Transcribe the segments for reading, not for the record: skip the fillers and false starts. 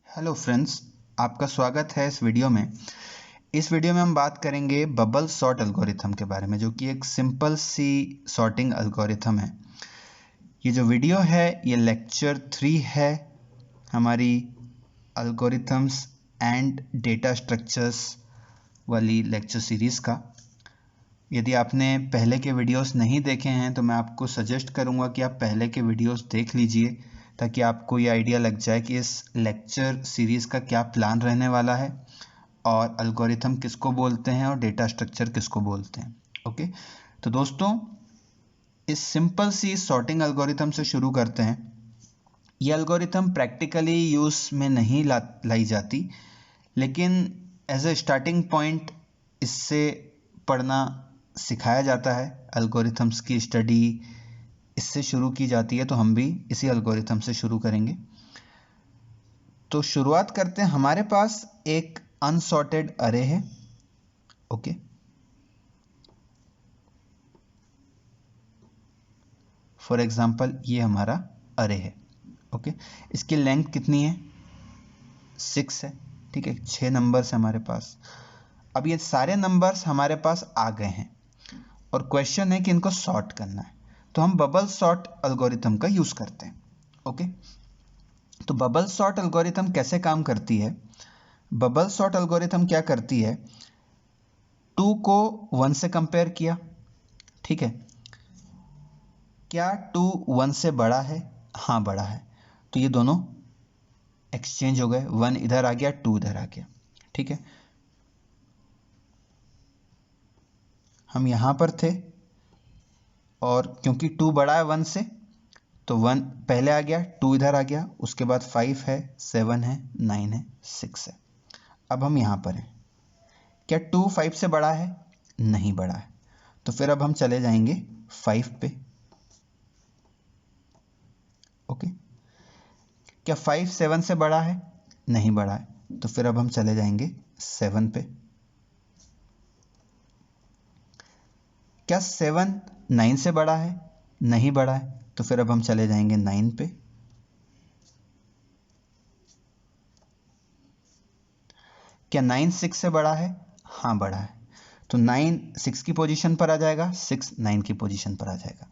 Hello friends, आपका स्वागत है इस वीडियो में। इस वीडियो में हम बात करेंगे बबल सॉर्ट एल्गोरिथम के बारे में, जो कि एक सिंपल सी सॉर्टिंग एल्गोरिथम है। ये जो वीडियो है ये लेक्चर 3 है हमारी एल्गोरिथम्स एंड डेटा स्ट्रक्चर्स वाली लेक्चर सीरीज़ का। यदि आपने पहले के वीडियोस नहीं देखे हैं तो मैं आपको सजेस्ट करूंगा कि आप पहले के वीडियोस देख लीजिए, ताकि आपको ये आइडिया लग जाए कि इस लेक्चर सीरीज़ का क्या प्लान रहने वाला है और एल्गोरिथम किसको बोलते हैं और डेटा स्ट्रक्चर किसको बोलते हैं। ओके, तो दोस्तों इस सिंपल सी सॉर्टिंग एल्गोरिथम से शुरू करते हैं। ये एल्गोरिथम प्रैक्टिकली यूज़ में नहीं लाई जाती, लेकिन एज ए स्टार्टिंग पॉइंट इससे पढ़ना सिखाया जाता है। एल्गोरिथम्स की स्टडी इससे शुरू की जाती है, तो हम भी इसी एल्गोरिथम से शुरू करेंगे। तो शुरुआत करते हैं। हमारे पास एक अनसॉर्टेड अरे है। ओके, फॉर एग्जांपल ये हमारा अरे है। ओके, इसकी लेंथ कितनी है? 6 है। ठीक है, 6 नंबर्स है हमारे पास। अब ये सारे नंबर्स हमारे पास आ गए हैं और क्वेश्चन है कि इनको सॉर्ट करना है, तो हम बबल सॉर्ट एल्गोरिथम का यूज करते हैं। ओके, तो बबल सॉर्ट एल्गोरिथम कैसे काम करती है? बबल सॉर्ट एल्गोरिथम क्या करती है, 2 को 1 से कंपेयर किया। ठीक है, क्या 2 1 से बड़ा है? हाँ, बड़ा है। तो ये दोनों एक्सचेंज हो गए, 1 इधर आ गया, 2 इधर आ गया। ठीक है, हम यहां पर थे और क्योंकि 2 बड़ा है 1 से, तो 1 पहले आ गया, 2 इधर आ गया, उसके बाद 5 है, 7 है, 9 है, 6 है। अब हम यहां पर हैं। क्या 2 5 से बड़ा है? नहीं बड़ा है। तो फिर अब हम चले जाएंगे 5 पे। ओके, क्या 5 7 से बड़ा है? नहीं बड़ा है। तो फिर अब हम चले जाएंगे 7 पे। क्या 7 9 से बड़ा है? नहीं बड़ा है। तो फिर अब हम चले जाएंगे 9 पे। क्या 9 6 से बड़ा है? हाँ, बड़ा है। तो 9 6 की पोजीशन पर आ जाएगा, 6 9 की पोजीशन पर आ जाएगा।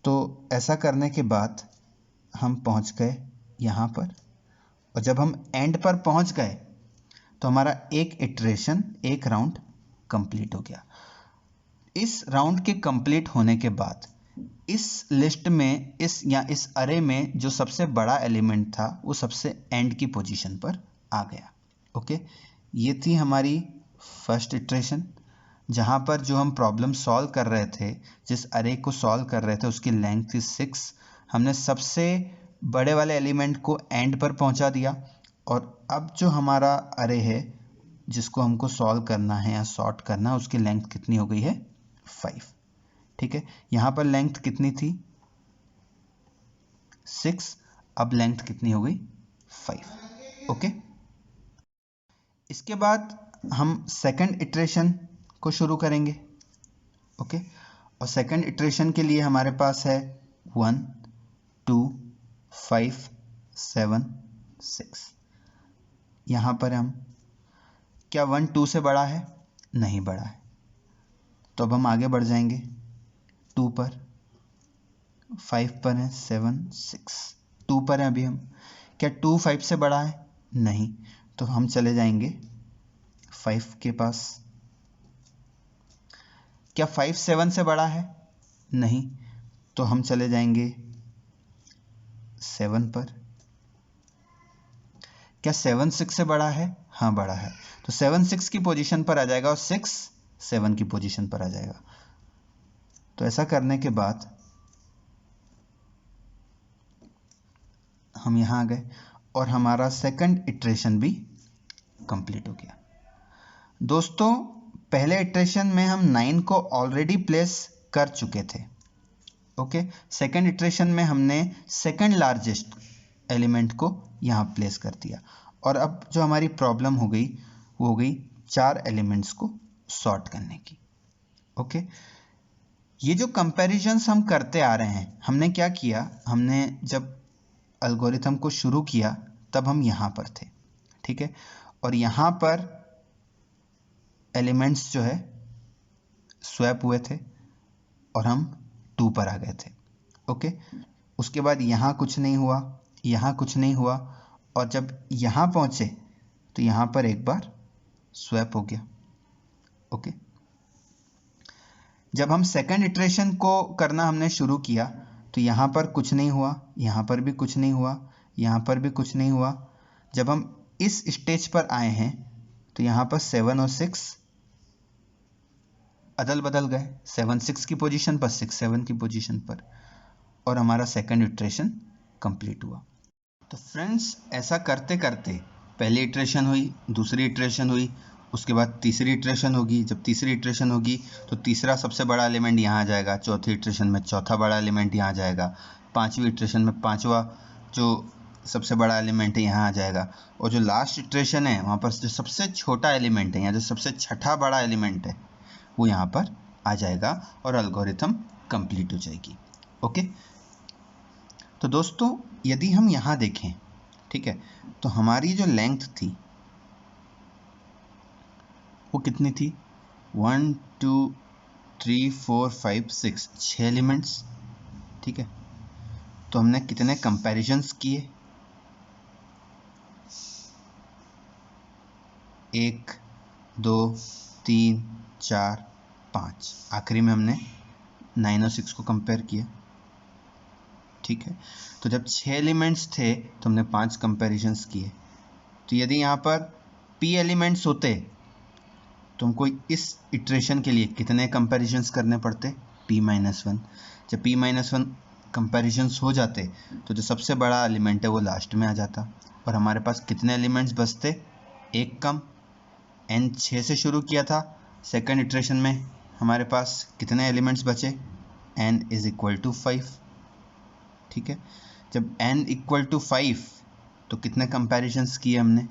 तो ऐसा करने के बाद हम पहुंच गए यहाँ पर, और जब हम एंड पर पहुंच गए तो हमारा एक इटरेशन, एक राउंड कंप्लीट हो गया। इस राउंड के कंप्लीट होने के बाद इस लिस्ट में, इस अरे में जो सबसे बड़ा एलिमेंट था वो सबसे एंड की पोजीशन पर आ गया। ओके, ये थी हमारी फर्स्ट इटरेशन, जहाँ पर जो हम प्रॉब्लम सॉल्व कर रहे थे, जिस अरे को सॉल्व कर रहे थे उसकी लेंथ थी 6। हमने सबसे बड़े वाले एलिमेंट को एंड पर पहुंचा दिया, और अब जो हमारा अरे है जिसको हमको सॉल्व करना है या सॉर्ट करना है, उसकी लेंथ कितनी हो गई है? 5। ठीक है, यहाँ पर लेंथ कितनी थी? 6। अब लेंथ कितनी हो गई? 5। ओके, इसके बाद हम सेकंड इटरेशन को शुरू करेंगे। ओके, और सेकंड इटरेशन के लिए हमारे पास है 1 2 5 7 6। यहाँ पर हम, क्या 1 2 से बड़ा है? नहीं बड़ा है। तो अब हम आगे बढ़ जाएंगे 2 पर, 5 पर है, 7 6, 2 पर है अभी हम। क्या 2 5 से बड़ा है? नहीं। तो हम चले जाएंगे 5 के पास। क्या 5 7 से बड़ा है? नहीं। तो हम चले जाएंगे 7 पर। क्या 7 6 से बड़ा है? हाँ, बड़ा है। तो 7 6 की पोजीशन पर आ जाएगा और 6 7 की पोजीशन पर आ जाएगा। तो ऐसा करने के बाद हम यहाँ आ गए और हमारा सेकंड इटरेशन भी कंप्लीट हो गया। दोस्तों, पहले इटरेशन में हम 9 को ऑलरेडी प्लेस कर चुके थे। ओके, सेकंड इटरेशन में हमने सेकंड लार्जेस्ट एलिमेंट को यहाँ प्लेस कर दिया, और अब जो हमारी प्रॉब्लम हो गई वो हो गई 4 एलिमेंट्स को सॉर्ट करने की। ओके, ये जो कंपैरिजंस हम करते आ रहे हैं, हमने क्या किया, हमने जब एल्गोरिथम को शुरू किया तब हम यहाँ पर थे, ठीक है, और यहाँ पर एलिमेंट्स जो है स्वैप हुए थे और हम 2 पर आ गए थे। ओके, उसके बाद यहाँ कुछ नहीं हुआ, यहाँ कुछ नहीं हुआ, और जब यहाँ पहुँचे तो यहाँ पर एक बार स्वैप हो गया। ओके, जब हम सेकंड इटरेशन को करना हमने शुरू किया तो यहाँ पर कुछ नहीं हुआ, यहाँ पर भी कुछ नहीं हुआ, यहाँ पर भी कुछ नहीं हुआ। जब हम इस स्टेज पर आए हैं तो यहाँ पर 7 और 6 अदल बदल गए, 7 6 की पोजीशन पर, 6 7 की पोजीशन पर, और हमारा सेकंड इटरेशन कंप्लीट हुआ। तो फ्रेंड्स, ऐसा करते करते पहली इटरेशन हुई, दूसरी इटरेशन हुई, उसके बाद तीसरी इटरेशन होगी। जब तीसरी इटरेशन होगी तो तीसरा सबसे बड़ा एलिमेंट यहाँ आ जाएगा, चौथी इटरेशन में चौथा बड़ा एलिमेंट यहाँ आ जाएगा, पांचवी इटरेशन में पांचवा जो सबसे बड़ा एलिमेंट है यहाँ आ जाएगा, और जो लास्ट इटरेशन है वहाँ पर जो सबसे छोटा एलिमेंट है या जो सबसे छठा बड़ा एलिमेंट है वो यहाँ पर आ जाएगा और एल्गोरिथम कंप्लीट हो जाएगी। ओके, तो दोस्तों यदि हम यहाँ देखें, ठीक है, तो हमारी जो लेंथ थी वो कितनी थी? 1 2 3 4 5 6, 6 एलिमेंट्स, ठीक है। तो हमने कितने कंपैरिजन्स किए? 1 2 3 4 5, आखिरी में हमने 9 और 6 को कंपेयर किया, ठीक है। तो जब 6 एलिमेंट्स थे तो हमने 5 कंपैरिजन्स किए। तो यदि यहाँ पर p एलिमेंट्स होते तो हमको इस इटरेशन के लिए कितने कंपैरिजन्स करने पड़ते? p-1। जब p-1 कंपैरिजन्स हो जाते तो जो सबसे बड़ा एलिमेंट है वो लास्ट में आ जाता, और हमारे पास कितने एलिमेंट्स बचते? एक कम। n 6 से शुरू किया था, सेकंड इटरेशन में हमारे पास कितने एलिमेंट्स बचे? n = 5, ठीक है। जब n = 5 तो कितने कंपैरिजन्स किए हमने?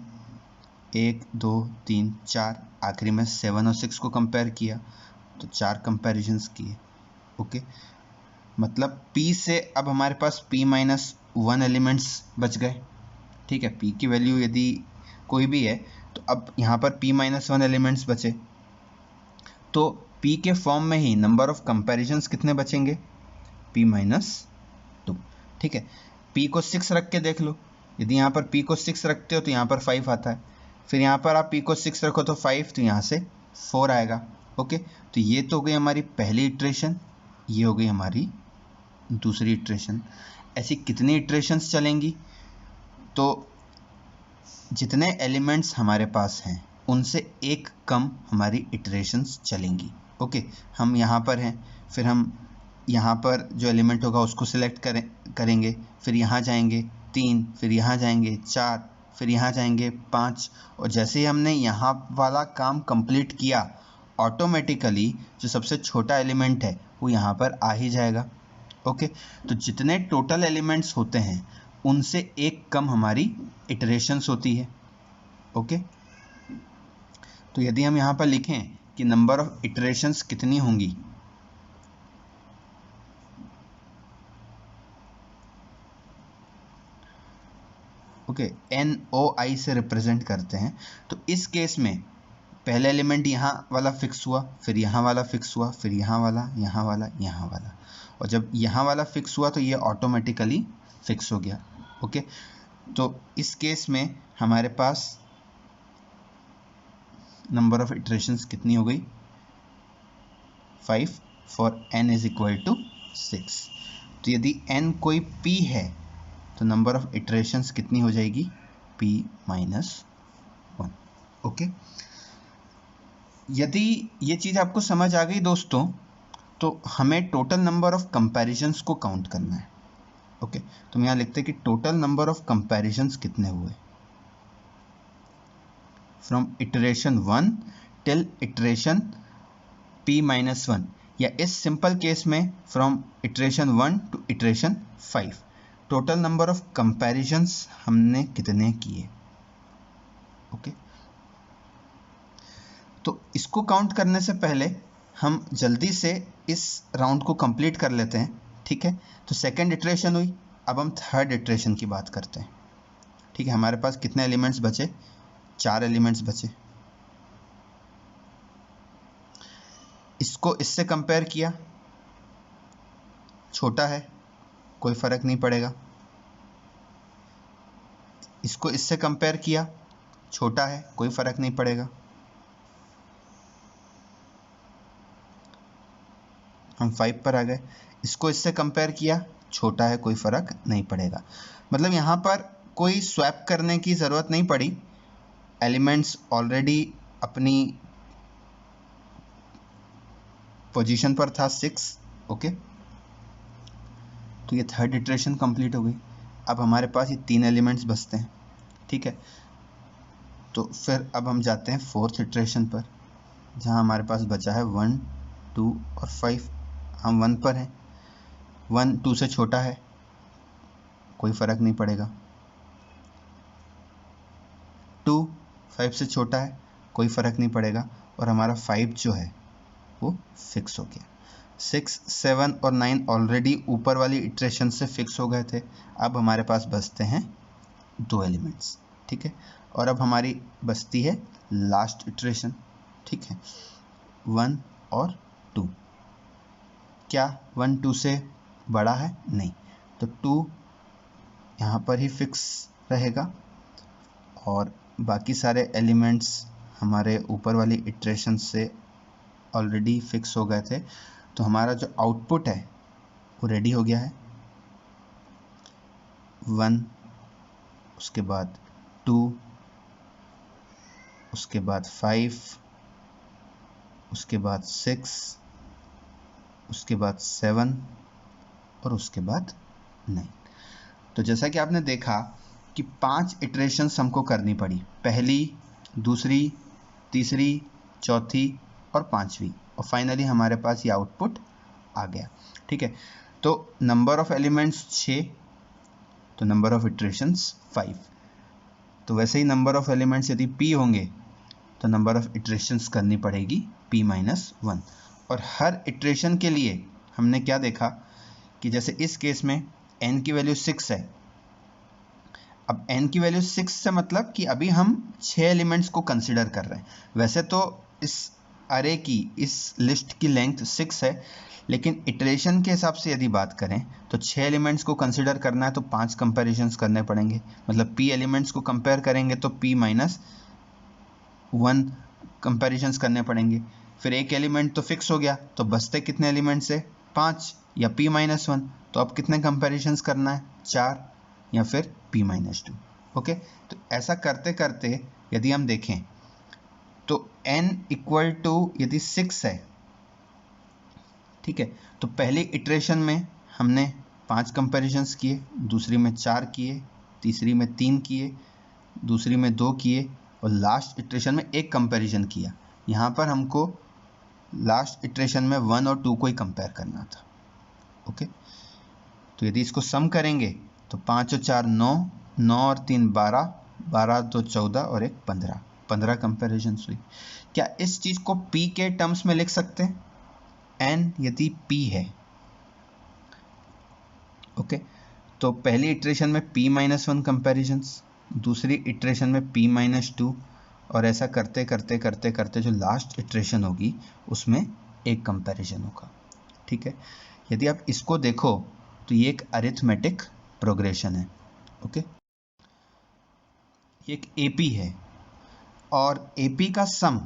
1 2 3 4, आखिरी में 7 और 6 को कंपेयर किया तो 4 कंपैरिजन्स किए। ओके, मतलब p से अब हमारे पास p-1 एलिमेंट्स बच गए, ठीक है। p की वैल्यू यदि कोई भी है तो अब यहाँ पर p-1 एलिमेंट्स बचे, तो p के फॉर्म में ही नंबर ऑफ कंपैरिजन्स कितने बचेंगे? p-2, ठीक है। p को 6 रख के देख लो, यदि यहाँ पर p को 6 रखते हो तो यहाँ पर 5 आता है, फिर यहाँ पर आप p को 6 रखो तो 5, तो यहाँ से 4 आएगा। ओके, तो ये तो हो गई हमारी पहली इटरेशन, ये हो गई हमारी दूसरी इटरेशन। ऐसी कितनी इटरेशंस चलेंगी? तो जितने एलिमेंट्स हमारे पास हैं उनसे एक कम हमारी इटरेशंस चलेंगी। ओके, हम यहाँ पर हैं, फिर हम यहाँ पर जो एलिमेंट होगा उसको सिलेक्ट करेंगे, फिर यहाँ जाएंगे 3, फिर यहाँ जाएंगे 4, फिर यहाँ जाएंगे 5, और जैसे ही हमने यहाँ वाला काम कंप्लीट किया ऑटोमेटिकली जो सबसे छोटा एलिमेंट है वो यहाँ पर आ ही जाएगा। ओके, तो जितने टोटल एलिमेंट्स होते हैं उनसे एक कम हमारी इटरेशंस होती है। ओके, तो यदि हम यहाँ पर लिखें कि नंबर ऑफ इटरेशंस कितनी होंगी, ओके, NOI से रिप्रेजेंट करते हैं, तो इस केस में पहले एलिमेंट यहाँ वाला फिक्स हुआ, फिर यहाँ वाला फिक्स हुआ, फिर यहाँ वाला, यहाँ वाला, यहाँ वाला, और जब यहाँ वाला फिक्स हुआ तो ये ऑटोमेटिकली फिक्स हो गया। ओके, तो इस केस में हमारे पास नंबर ऑफ इटरेशंस कितनी हो गई? 5 फॉर n = 6। तो यदि n कोई p है तो नंबर ऑफ इटरेशंस कितनी हो जाएगी? p-1। ओके, यदि ये चीज़ आपको समझ आ गई दोस्तों, तो हमें टोटल नंबर ऑफ कंपैरिजन्स को काउंट करना है। ओके, तो हम यहाँ लिखते हैं कि टोटल नंबर ऑफ कंपैरिजन्स कितने हुए from iteration 1 till iteration p-1, या इस सिंपल केस में from iteration 1 to iteration 5, total number of comparisons हमने कितने किए। ओके, तो इसको काउंट करने से पहले हम जल्दी से इस राउंड को कंप्लीट कर लेते हैं, ठीक है। तो सेकंड इटरेशन हुई, अब हम थर्ड इटरेशन की बात करते हैं। ठीक है, हमारे पास कितने एलिमेंट्स बचे? 4 एलिमेंट्स बचे। इसको इससे कंपेयर किया, छोटा है, कोई फर्क नहीं पड़ेगा। इसको इससे कंपेयर किया, छोटा है, कोई फर्क नहीं पड़ेगा। हम 5 पर आ गए। इसको इससे कंपेयर किया, छोटा है, कोई फर्क नहीं पड़ेगा। मतलब यहाँ पर कोई स्वैप करने की ज़रूरत नहीं पड़ी, एलिमेंट्स ऑलरेडी अपनी पोजीशन पर था 6। ओके, तो ये थर्ड इटरेशन कंप्लीट हो गई। अब हमारे पास ये 3 एलिमेंट्स बचते हैं। ठीक है, तो फिर अब हम जाते हैं फोर्थ इटरेशन पर, जहाँ हमारे पास बचा है 1, 2 और 5। हम 1 पर हैं। 1 2 से छोटा है, कोई फ़र्क नहीं पड़ेगा। 2 5 से छोटा है, कोई फ़र्क नहीं पड़ेगा। और हमारा 5 जो है वो फिक्स हो गया। 6, 7 और 9 ऑलरेडी ऊपर वाली इटरेशन से फिक्स हो गए थे। अब हमारे पास बचते हैं 2 एलिमेंट्स। ठीक है, और अब हमारी बचती है लास्ट इटरेशन। ठीक है, 1 और 2। क्या 1 2 से बड़ा है? नहीं, तो 2 यहाँ पर ही फिक्स रहेगा और बाकी सारे एलिमेंट्स हमारे ऊपर वाली इटरेशन से ऑलरेडी फिक्स हो गए थे। तो हमारा जो आउटपुट है वो रेडी हो गया है। 1, उसके बाद 2, उसके बाद 5, उसके बाद 6, उसके बाद 7 और उसके बाद 9। तो जैसा कि आपने देखा कि 5 इटरेशंस हमको करनी पड़ी, पहली, दूसरी, तीसरी, चौथी और 5वीं, और फाइनली हमारे पास ये आउटपुट आ गया। ठीक है, तो नंबर ऑफ एलिमेंट्स 6, तो नंबर ऑफ इटरेशंस 5। तो वैसे ही नंबर ऑफ एलिमेंट्स यदि p होंगे तो नंबर ऑफ इटरेशंस करनी पड़ेगी p-1। और हर इटरेशन के लिए हमने क्या देखा कि जैसे इस केस में n की वैल्यू 6 है। अब n की वैल्यू 6 से मतलब कि अभी हम 6 एलिमेंट्स को कंसिडर कर रहे हैं। वैसे तो इस अरे की, इस लिस्ट की लेंथ 6 है, लेकिन इटरेशन के हिसाब से यदि बात करें तो 6 एलिमेंट्स को कंसिडर करना है तो 5 कंपैरिजंस करने पड़ेंगे। मतलब p एलिमेंट्स को कंपेयर करेंगे तो p-1 कंपैरिजंस करने पड़ेंगे। फिर एक एलिमेंट तो फिक्स हो गया, तो बचते कितने एलिमेंट्स है? 5 या p-1। तो अब कितने कंपैरिजंस करना है? 4 या फिर p-2। ओके, तो ऐसा करते करते यदि हम देखें तो n इक्वल टू यदि 6 है, ठीक है, तो पहली इटरेशन में हमने 5 कंपैरिजंस किए, दूसरी में 4 किए, तीसरी में 3 किए, दूसरी में 2 किए और लास्ट इटरेशन में 1 कंपैरिजन किया। यहाँ पर हमको लास्ट इटरेशन में 1 और 2 को ही कंपेयर करना था। ओके, तो यदि इसको सम करेंगे तो 5 और 4 9, 9 और 3 12, 12 2 14 और 1 15, 15 कंपैरिजन हुई। क्या इस चीज़ को p के टर्म्स में लिख सकते हैं? n यदि p है, ओके, तो पहली इटरेशन में p-1 कंपैरिजंस, दूसरी इटरेशन में p-2 और ऐसा करते करते करते करते जो लास्ट इटरेशन होगी उसमें एक कंपैरिजन होगा। ठीक है, यदि आप इसको देखो तो ये एक अरिथमेटिक प्रोग्रेशन है। ओके, ये एक AP है और AP का सम,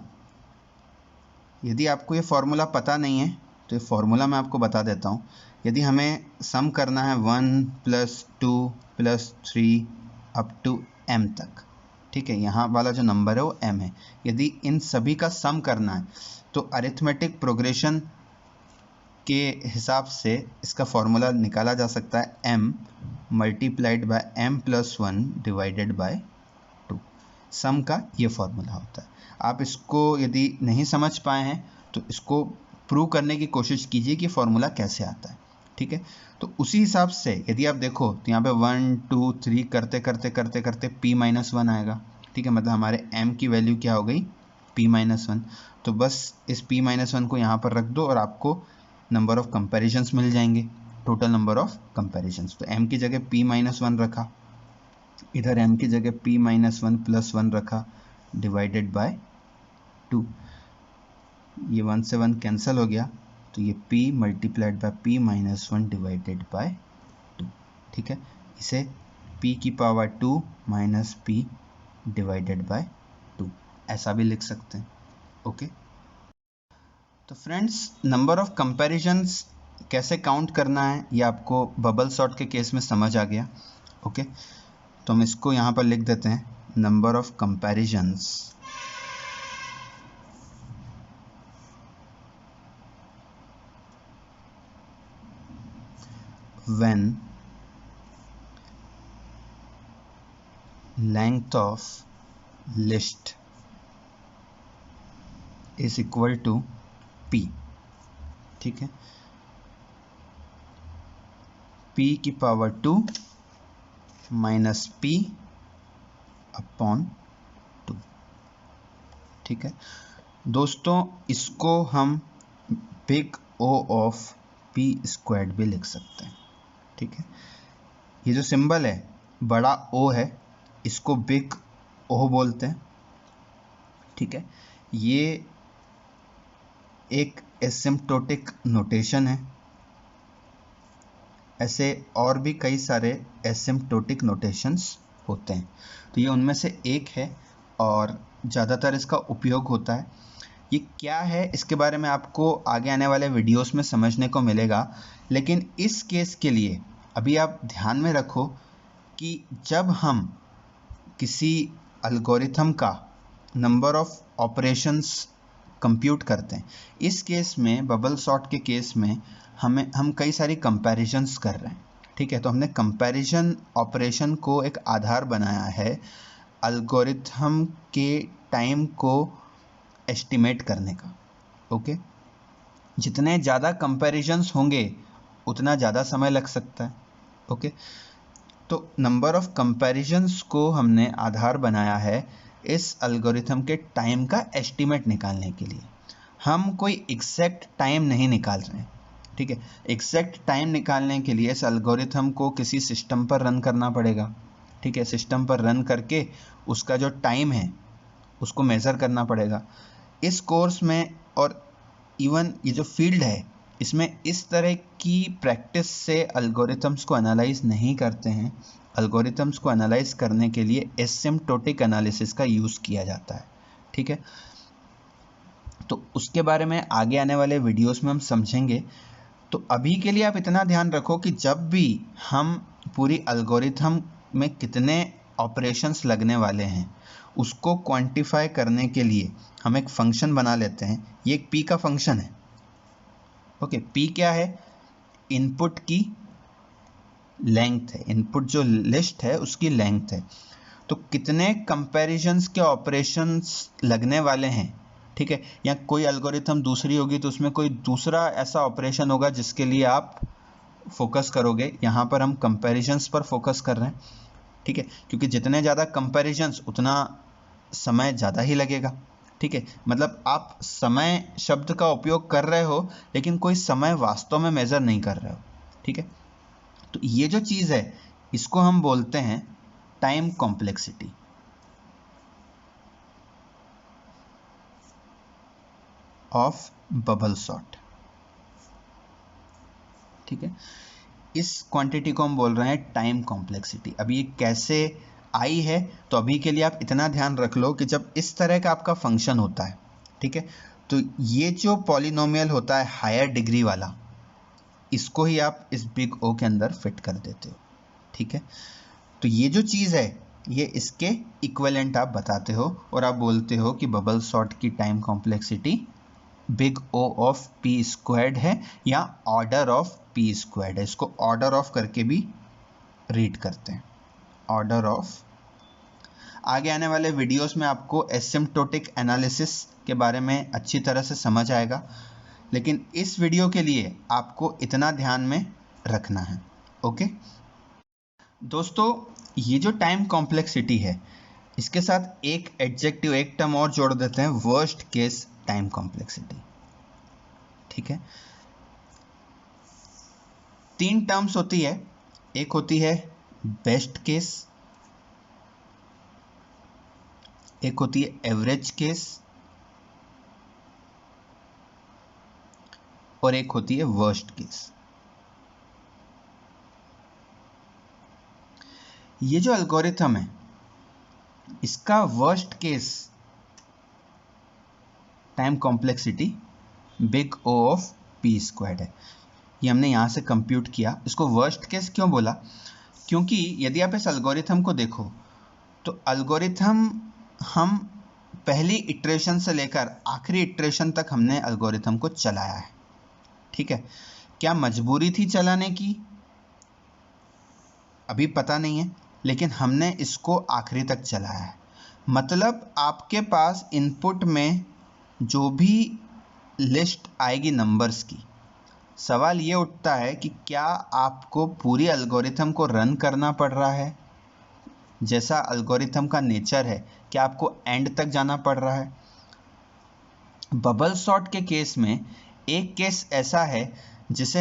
यदि आपको ये फॉर्मूला पता नहीं है तो ये फॉर्मूला मैं आपको बता देता हूँ। यदि हमें सम करना है 1 + 2 + 3 अप टू m तक, ठीक है, यहाँ वाला जो नंबर है वो m है, यदि इन सभी का सम करना है तो अरिथमेटिक प्रोग्रेशन के हिसाब से इसका फॉर्मूला निकाला जा सकता है m × m+1 डिवाइडेड बाय 2। सम का ये फॉर्मूला होता है। आप इसको यदि नहीं समझ पाए हैं तो इसको प्रूव करने की कोशिश कीजिए कि फॉर्मूला कैसे आता है। ठीक है, तो उसी हिसाब से यदि आप देखो तो यहाँ पे 1 2 3 करते करते करते करते p-1 आएगा। ठीक है, मतलब हमारे m की वैल्यू क्या हो गई? p-1। तो बस इस p-1 को यहाँ पर रख दो और आपको नंबर ऑफ कंपैरिजंस मिल जाएंगे। Total number of comparisons. तो m की जगह p-1 रखा, इधर m की जगह p-1 + 1 रखा, डिवाइडेड बाय 2। ये 1 से 1 कैंसिल हो गया, तो ये p multiplied by p-1 divided by 2। ठीक है, इसे p की power 2 minus p divided by 2 ऐसा भी लिख सकते हैं। ओके, तो फ्रेंड्स नंबर ऑफ कंपैरिजन्स कैसे काउंट करना है ये आपको बबल सॉर्ट के केस में समझ आ गया। ओके, तो हम इसको यहाँ पर लिख देते हैं, number of comparisons when length of list is equal to p। ठीक है, p की पावर 2 माइनस p अपॉन 2। ठीक है दोस्तों, इसको हम big O of p squared भी लिख सकते हैं। ठीक है, ये जो सिंबल है बड़ा O है, इसको बिग O बोलते हैं। ठीक है, ये एक एसिम्प्टोटिक नोटेशन है। ऐसे और भी कई सारे एसिम्प्टोटिक नोटेशंस होते हैं, तो ये उनमें से एक है और ज़्यादातर इसका उपयोग होता है। ये क्या है इसके बारे में आपको आगे आने वाले वीडियोस में समझने को मिलेगा, लेकिन इस केस के लिए अभी आप ध्यान में रखो कि जब हम किसी एल्गोरिथम का नंबर ऑफ ऑपरेशंस कंप्यूट करते हैं, इस केस में बबल सॉर्ट के केस में हम कई सारी कंपैरिजंस कर रहे हैं। ठीक है, तो हमने कंपैरिजन ऑपरेशन को एक आधार बनाया है एल्गोरिथम के टाइम को एस्टिमेट करने का। ओके, जितने ज़्यादा कंपैरिजंस होंगे उतना ज़्यादा समय लग सकता है। ओके, तो नंबर ऑफ कंपैरिजंस को हमने आधार बनाया है इस एल्गोरिथम के टाइम का एस्टीमेट निकालने के लिए। हम कोई एग्जैक्ट टाइम नहीं निकाल रहे हैं। ठीक है, एग्जैक्ट टाइम निकालने के लिए इस एल्गोरिथम को किसी सिस्टम पर रन करना पड़ेगा। ठीक है, सिस्टम पर रन करके उसका जो टाइम है उसको मेज़र करना पड़ेगा। इस कोर्स में और इवन ये जो फील्ड है इसमें इस तरह की प्रैक्टिस से एल्गोरिथम्स को एनालाइज नहीं करते हैं। एल्गोरिथम्स को एनालाइज करने के लिए एसिम्प्टोटिक एनालिसिस का यूज़ किया जाता है। ठीक है, तो उसके बारे में आगे आने वाले वीडियोस में हम समझेंगे। तो अभी के लिए आप इतना ध्यान रखो कि जब भी हम पूरी एल्गोरिथम में कितने ऑपरेशंस लगने वाले हैं उसको क्वांटिफाई करने के लिए हम एक फंक्शन बना लेते हैं। ये एक p का फंक्शन है। ओके, p क्या है? इनपुट की लेंथ है, इनपुट जो लिस्ट है उसकी लेंथ है। तो कितने कंपैरिजंस के ऑपरेशंस लगने वाले हैं, ठीक है, या कोई एल्गोरिथम दूसरी होगी तो उसमें कोई दूसरा ऐसा ऑपरेशन होगा जिसके लिए आप फोकस करोगे। यहाँ पर हम कंपैरिजंस पर फोकस कर रहे हैं। ठीक है, क्योंकि जितने ज़्यादा कंपैरिजंस उतना समय ज़्यादा ही लगेगा। ठीक है, मतलब आप समय शब्द का उपयोग कर रहे हो लेकिन कोई समय वास्तव में मेज़र नहीं कर रहे हो। ठीक है, तो ये जो चीज़ है इसको हम बोलते हैं time complexity. Of bubble sort. ठीक है, इस क्वांटिटी को हम बोल रहे हैं टाइम कॉम्प्लेक्सिटी। अब ये कैसे आई है, तो अभी के लिए आप इतना ध्यान रख लो कि जब इस तरह का आपका फंक्शन होता है, ठीक है, तो ये जो पॉलिनोमियल होता है हायर डिग्री वाला, इसको ही आप इस बिग ओ के अंदर फिट कर देते हो। ठीक है, तो ये जो चीज़ है ये इसके इक्विवेलेंट आप बताते हो और आप बोलते हो कि बबल सॉर्ट की time complexity big O of P squared है या ऑर्डर ऑफ पी स्क्वायर्ड है। इसको ऑर्डर ऑफ करके भी रीड करते हैं, ऑर्डर ऑफ। आगे आने वाले वीडियोस में आपको एसिम्प्टोटिक एनालिसिस के बारे में अच्छी तरह से समझ आएगा, लेकिन इस वीडियो के लिए आपको इतना ध्यान में रखना है। ओके दोस्तों, ये जो टाइम कॉम्प्लेक्सिटी है इसके साथ एक एडजेक्टिव, एक टर्म और जोड़ देते हैं, वर्स्ट केस टाइम कॉम्प्लेक्सिटी। ठीक है, 3 टर्म्स होती है, एक होती है बेस्ट केस, एक होती है एवरेज केस और एक होती है वर्स्ट केस। ये जो एल्गोरिथम है इसका worst case time complexity big O of P squared है। ये हमने यहाँ से कंप्यूट किया। इसको वर्स्ट केस क्यों बोला? क्योंकि यदि आप इस एल्गोरिथम को देखो तो एल्गोरिथम हम पहली इटरेशन से लेकर आखिरी इटरेशन तक हमने एल्गोरिथम को चलाया है। ठीक है, क्या मजबूरी थी चलाने की? अभी पता नहीं है, लेकिन हमने इसको आखिरी तक चलाया है। मतलब आपके पास इनपुट में जो भी लिस्ट आएगी नंबर्स की, सवाल ये उठता है कि क्या आपको पूरी एल्गोरिथम को रन करना पड़ रहा है? जैसा एल्गोरिथम का नेचर है, क्या आपको एंड तक जाना पड़ रहा है? बबल सॉर्ट के केस में एक केस ऐसा है जिससे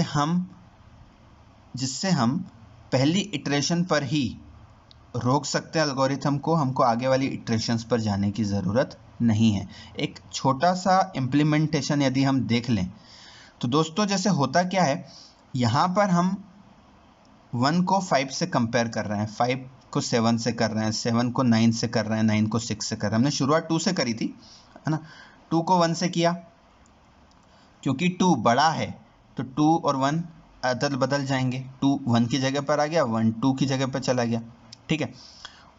हम पहली इटरेशन पर ही रोक सकते हैं एल्गोरिथम को, हमको आगे वाली इटरेशंस पर जाने की ज़रूरत नहीं है। एक छोटा सा इम्प्लीमेंटेशन यदि हम देख लें तो दोस्तों, जैसे होता क्या है, यहाँ पर हम 1 को 5 से कंपेयर कर रहे हैं, 5 को 7 से कर रहे हैं, 7 को 9 से कर रहे हैं, 9 को 6 से कर रहे हैं। हमने शुरुआत 2 से करी थी, है ना। 2 को 1 से किया, क्योंकि 2 बड़ा है तो 2 और 1 अदल बदल जाएंगे। 2 1 की जगह पर आ गया, 1 2 की जगह पर चला गया। ठीक है,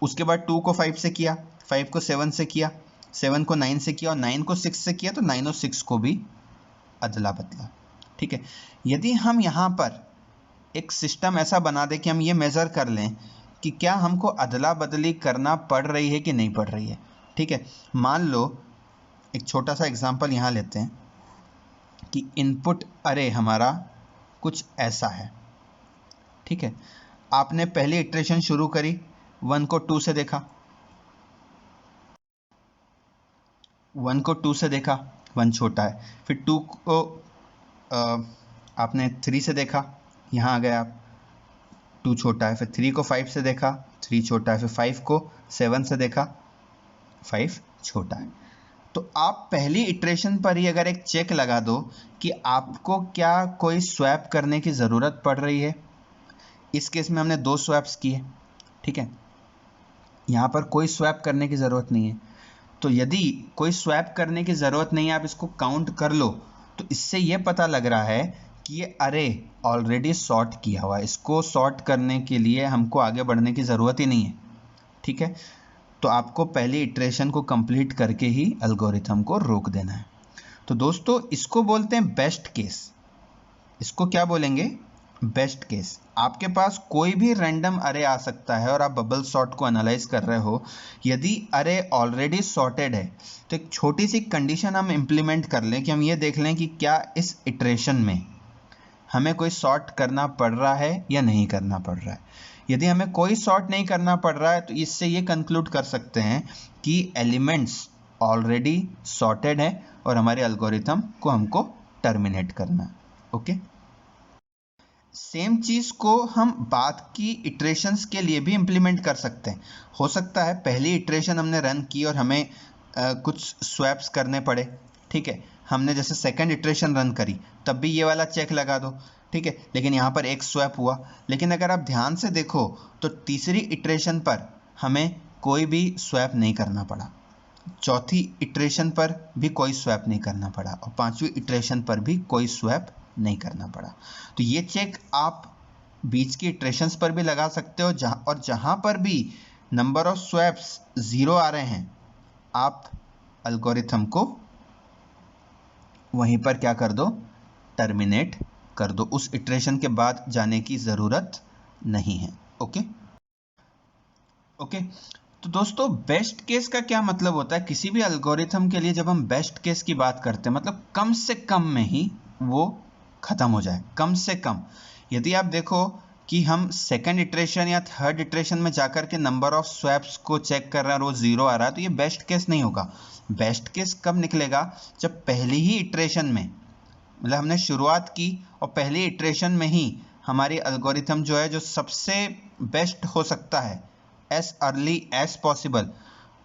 उसके बाद 2 को 5 से किया, 5 को 7 से किया, 7 को 9 से किया और 9 को 6 से किया, तो 9 और 6 को भी अदला बदला। ठीक है, यदि हम यहाँ पर एक सिस्टम ऐसा बना दें कि हम ये मेज़र कर लें कि क्या हमको अदला बदली करना पड़ रही है कि नहीं पड़ रही है। ठीक है, मान लो एक छोटा सा एग्जांपल यहाँ लेते हैं कि इनपुट अरे हमारा कुछ ऐसा है। ठीक है, आपने पहली इटरेशन शुरू करी, 1 को 2 से देखा, 1 को 2 से देखा, 1 छोटा है। फिर 2 को आपने 3 से देखा, यहाँ आ गए आप, 2 छोटा है। फिर 3 को 5 से देखा, 3 छोटा है। फिर 5 को 7 से देखा, 5 छोटा है। तो आप पहली इटरेशन पर ही अगर एक चेक लगा दो कि आपको क्या कोई स्वैप करने की ज़रूरत पड़ रही है। इस केस में हमने 2 स्वैप्स किए। ठीक है, यहाँ पर कोई स्वैप करने की ज़रूरत नहीं है। तो यदि कोई स्वैप करने की ज़रूरत नहीं है, आप इसको काउंट कर लो, तो इससे ये पता लग रहा है कि ये अरे ऑलरेडी सॉर्ट किया हुआ है। इसको सॉर्ट करने के लिए हमको आगे बढ़ने की ज़रूरत ही नहीं है। ठीक है, तो आपको पहली इटरेशन को कंप्लीट करके ही एल्गोरिथम को रोक देना है। तो दोस्तों, इसको बोलते हैं बेस्ट केस। इसको क्या बोलेंगे? Best case. आपके पास कोई भी रैंडम अरे आ सकता है और आप बबल सॉर्ट को एनालाइज कर रहे हो। यदि अरे ऑलरेडी सॉर्टेड है तो एक छोटी सी कंडीशन हम इंप्लीमेंट कर लें कि हम ये देख लें कि क्या इस इटरेशन में हमें कोई सॉर्ट करना पड़ रहा है या नहीं करना पड़ रहा है। यदि हमें कोई सॉर्ट नहीं करना पड़ रहा है तो इससे ये कंक्लूड कर सकते हैं कि एलिमेंट्स ऑलरेडी सॉर्टेड है और हमारे एल्गोरिथम को हमको टर्मिनेट करना है। ओके, सेम चीज़ को हम बाद की इटरेशंस के लिए भी इम्प्लीमेंट कर सकते हैं। हो सकता है पहली इटरेशन हमने रन की और हमें कुछ स्वैप्स करने पड़े। ठीक है, हमने जैसे सेकंड इटरेशन रन करी तब भी ये वाला चेक लगा दो। ठीक है, लेकिन यहाँ पर एक स्वैप हुआ। लेकिन अगर आप ध्यान से देखो तो तीसरी इटरेशन पर हमें कोई भी स्वैप नहीं करना पड़ा, चौथी इटरेशन पर भी कोई स्वैप नहीं करना पड़ा और पांचवी इटरेशन पर भी कोई स्वैप नहीं करना पड़ा। तो ये चेक आप बीच की इटरेशंस पर भी लगा सकते हो, जहां पर भी नंबर ऑफ स्वैप्स 0 आ रहे हैं, आप एल्गोरिथम को वहीं पर क्या कर दो? टर्मिनेट कर दो। उस इटरेशन के बाद जाने की ज़रूरत नहीं है। ओके ओके, तो दोस्तों, बेस्ट केस का क्या मतलब होता है? किसी भी एल्गोरिथम के लिए जब हम बेस्ट केस की बात करते हैं, मतलब कम से कम में ही वो ख़त्म हो जाए। कम से कम यदि आप देखो कि हम सेकंड इटरेशन या थर्ड इटरेशन में जाकर के नंबर ऑफ स्वैप्स को चेक कर रहे हैं और वो 0 आ रहा है, तो ये बेस्ट केस नहीं होगा। बेस्ट केस कब निकलेगा? जब पहली ही इटरेशन में, मतलब हमने शुरुआत की और पहली इटरेशन में ही हमारी एल्गोरिथम जो है जो सबसे बेस्ट हो सकता है एज अर्ली एज पॉसिबल,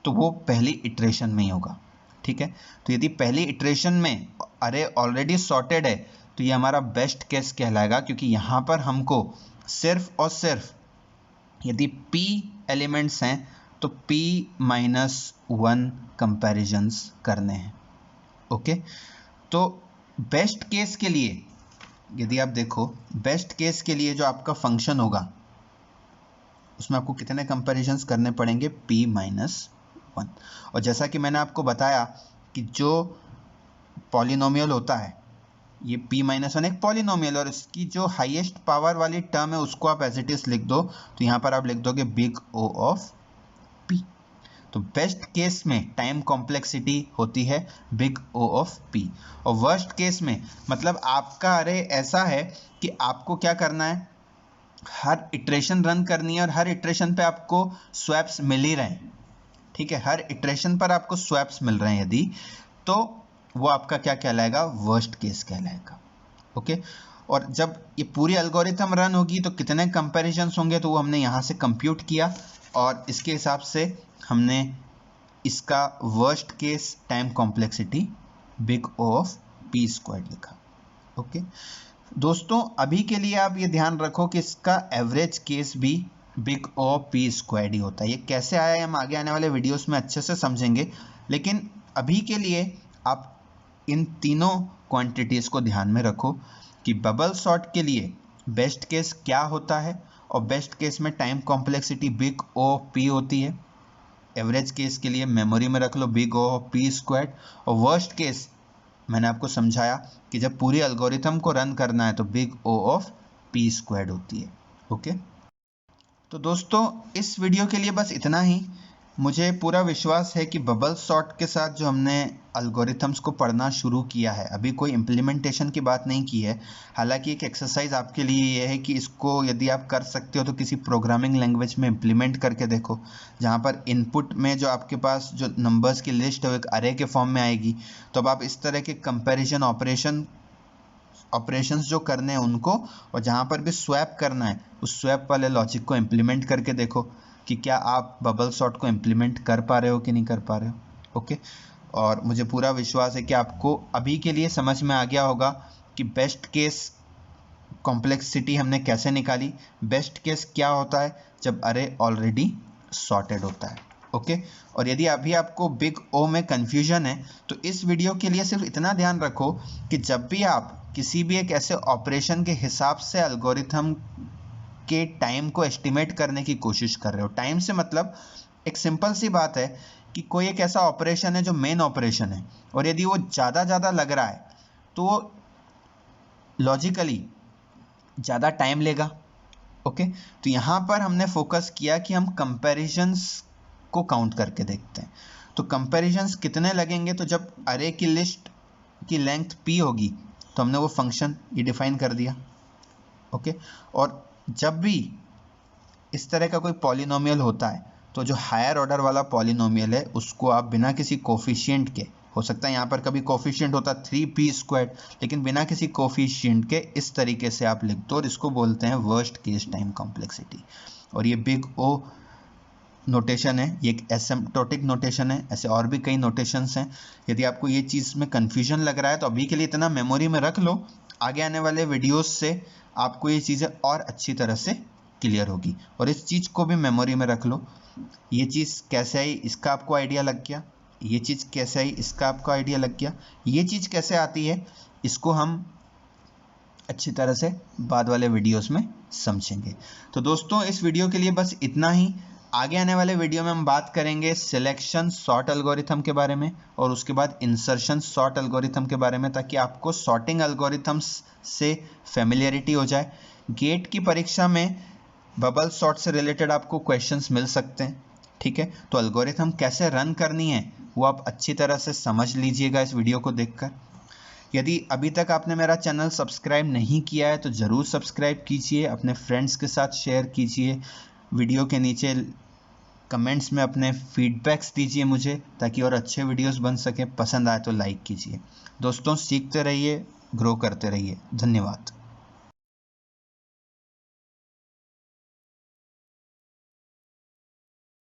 तो वो पहली इटरेशन में ही होगा। ठीक है, तो यदि पहली इटरेशन में अरे ऑलरेडी सॉर्टेड है तो ये हमारा बेस्ट केस कहलाएगा, क्योंकि यहाँ पर हमको सिर्फ और सिर्फ यदि p एलिमेंट्स हैं तो p-1 कंपैरिजंस करने हैं। ओके, तो बेस्ट केस के लिए यदि आप देखो, बेस्ट केस के लिए जो आपका फंक्शन होगा उसमें आपको कितने कंपैरिजंस करने पड़ेंगे, p-1। और जैसा कि मैंने आपको बताया कि जो पॉलिनोमियल होता है ये p-1 एक पॉलिनोमियल, और इसकी जो हाईएस्ट पावर वाली टर्म है उसको आप एज इट इज लिख दो, तो यहाँ पर आप लिख दोगे बिग O ऑफ p। तो बेस्ट केस में टाइम कॉम्प्लेक्सिटी होती है बिग O ऑफ p, और वर्स्ट केस में मतलब आपका अरे ऐसा है कि आपको क्या करना है, हर इटरेशन रन करनी है और हर इटरेशन पे आपको स्वैप्स मिल ही रहे हैं। ठीक है, हर इटरेशन पर आपको स्वैप्स मिल रहे हैं यदि, तो वो आपका क्या कहलाएगा, वर्स्ट केस कहलाएगा। ओके, और जब ये पूरी एल्गोरिथम रन होगी तो कितने कंपैरिजंस होंगे, तो वो हमने यहाँ से कंप्यूट किया और इसके हिसाब से हमने इसका worst case time complexity big O of p² लिखा। ओके दोस्तों, अभी के लिए आप ये ध्यान रखो कि इसका एवरेज केस भी बिग O ऑफ p² ही होता है। ये कैसे आया है हम आगे आने वाले वीडियोस में अच्छे से समझेंगे, लेकिन अभी के लिए आप इन तीनों क्वांटिटीज़ को ध्यान में रखो कि बबल सॉर्ट के लिए बेस्ट केस क्या होता है, और बेस्ट केस में time complexity big O p होती है। एवरेज केस के लिए मेमोरी में रख लो बिग O ऑफ p², और वर्स्ट केस मैंने आपको समझाया कि जब पूरी एल्गोरिथम को रन करना है तो बिग O ऑफ p² होती है। ओके, तो दोस्तों इस वीडियो के लिए बस इतना ही। मुझे पूरा विश्वास है कि बबल सॉर्ट के साथ जो हमने एल्गोरिथम्स को पढ़ना शुरू किया है, अभी कोई इम्प्लीमेंटेशन की बात नहीं की है। हालांकि एक एक्सरसाइज आपके लिए ये है कि इसको यदि आप कर सकते हो तो किसी प्रोग्रामिंग लैंग्वेज में इम्प्लीमेंट करके देखो, जहाँ पर इनपुट में जो आपके पास जो नंबर्स की लिस्ट है वो एक अरे के फॉर्म में आएगी। तो अब आप इस तरह के कंपेरिजन ऑपरेशंस जो करने हैं उनको, और जहाँ पर भी स्वैप करना है उस स्वैप वाले लॉजिक को इम्प्लीमेंट करके देखो कि क्या आप बबल सॉर्ट को इम्प्लीमेंट कर पा रहे हो कि नहीं कर पा रहे हो। ओके, और मुझे पूरा विश्वास है कि आपको अभी के लिए समझ में आ गया होगा कि बेस्ट केस कॉम्प्लेक्सिटी हमने कैसे निकाली, बेस्ट केस क्या होता है जब अरे ऑलरेडी सॉर्टेड होता है। ओके, और यदि अभी आपको बिग O में कन्फ्यूजन है तो इस वीडियो के लिए सिर्फ इतना ध्यान रखो कि जब भी आप किसी भी एक ऐसे ऑपरेशन के हिसाब से एल्गोरिथम के टाइम को एस्टिमेट करने की कोशिश कर रहे हो, टाइम से मतलब एक सिंपल सी बात है कि कोई एक ऐसा ऑपरेशन है जो मेन ऑपरेशन है, और यदि वो ज़्यादा लग रहा है तो वो लॉजिकली ज़्यादा टाइम लेगा। ओके, तो यहाँ पर हमने फोकस किया कि हम कंपैरिजंस को काउंट करके देखते हैं। तो कंपैरिजंस कितने लगेंगे, तो जब अरे की लिस्ट की लेंथ p होगी तो हमने वो फंक्शन ये डिफाइन कर दिया। ओके, और जब भी इस तरह का कोई पॉलिनोमियल होता है तो जो हायर ऑर्डर वाला पॉलिनोमियल है उसको आप बिना किसी कोफिशिएंट के, हो सकता है यहाँ पर कभी कोफिशिएंट होता 3p², लेकिन बिना किसी कोफिशिएंट के इस तरीके से आप लिख दो, और इसको बोलते हैं वर्स्ट केस टाइम कॉम्प्लेक्सिटी। और ये बिग O नोटेशन है, ये एक एसिम्प्टोटिक नोटेशन है, ऐसे और भी कई नोटेशंस हैं। यदि आपको ये चीज़ में कन्फ्यूजन लग रहा है तो अभी के लिए इतना मेमोरी में रख लो, आगे आने वाले वीडियोस से आपको ये चीज़ें और अच्छी तरह से क्लियर होगी। और इस चीज़ को भी मेमोरी में रख लो, ये चीज़ कैसे आई इसका आपको आइडिया लग गया, ये चीज़ कैसे आई इसका आपको आइडिया लग गया, ये चीज़ कैसे आती है इसको हम अच्छी तरह से बाद वाले वीडियोस में समझेंगे। तो दोस्तों इस वीडियो के लिए बस इतना ही। आगे आने वाले वीडियो में हम बात करेंगे सिलेक्शन सॉर्ट एल्गोरिथम के बारे में, और उसके बाद इंसर्शन सॉर्ट एल्गोरिथम के बारे में, ताकि आपको सॉर्टिंग एल्गोरिथम्स से फेमिलियरिटी हो जाए। गेट की परीक्षा में बबल सॉर्ट से रिलेटेड आपको क्वेश्चंस मिल सकते हैं। ठीक है, तो एल्गोरिथम कैसे रन करनी है वो आप अच्छी तरह से समझ लीजिएगा इस वीडियो को देखकर। यदि अभी तक आपने मेरा चैनल सब्सक्राइब नहीं किया है तो ज़रूर सब्सक्राइब कीजिए, अपने फ्रेंड्स के साथ शेयर कीजिए, वीडियो के नीचे कमेंट्स में अपने फीडबैक्स दीजिए मुझे, ताकि और अच्छे वीडियोस बन सके। पसंद आए तो लाइक कीजिए। दोस्तों सीखते रहिए, ग्रो करते रहिए। धन्यवाद।